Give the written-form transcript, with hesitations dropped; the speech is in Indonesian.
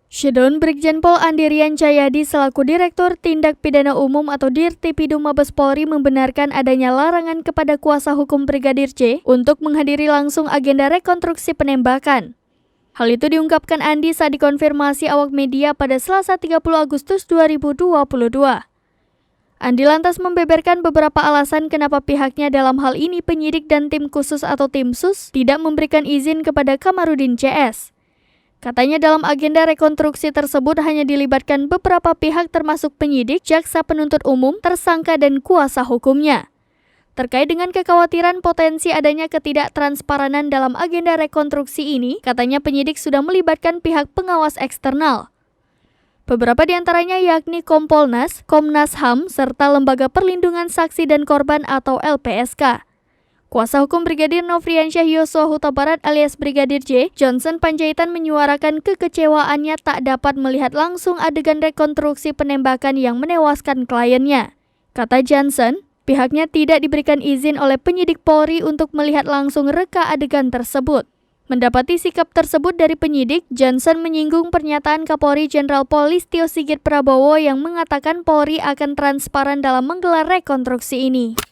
Shutdown Brigjen Pol Andirian Cahyadi selaku Direktur Tindak Pidana Umum atau Dirtipidum Mabes Polri membenarkan adanya larangan kepada kuasa hukum Brigadir J untuk menghadiri langsung agenda rekonstruksi penembakan. Hal itu diungkapkan Andi saat dikonfirmasi awak media pada Selasa 30 Agustus 2022. Andi lantas membeberkan beberapa alasan kenapa pihaknya dalam hal ini penyidik dan tim khusus atau tim sus tidak memberikan izin kepada Kamarudin CS. Katanya dalam agenda rekonstruksi tersebut hanya dilibatkan beberapa pihak termasuk penyidik, jaksa penuntut umum, tersangka dan kuasa hukumnya. Terkait dengan kekhawatiran potensi adanya ketidaktransparan dalam agenda rekonstruksi ini, katanya penyidik sudah melibatkan pihak pengawas eksternal. Beberapa di antaranya yakni Kompolnas, Komnas HAM, serta Lembaga Perlindungan Saksi dan Korban atau LPSK. Kuasa hukum Brigadir Nofriansyah Yosua Huta Barat alias Brigadir J, Johnson Panjaitan menyuarakan kekecewaannya tak dapat melihat langsung adegan rekonstruksi penembakan yang menewaskan kliennya. Kata Johnson, pihaknya tidak diberikan izin oleh penyidik Polri untuk melihat langsung reka adegan tersebut. Mendapati sikap tersebut dari penyidik, Johnson menyinggung pernyataan Kapolri Jenderal Pol Listio Sigit Prabowo yang mengatakan Polri akan transparan dalam menggelar rekonstruksi ini.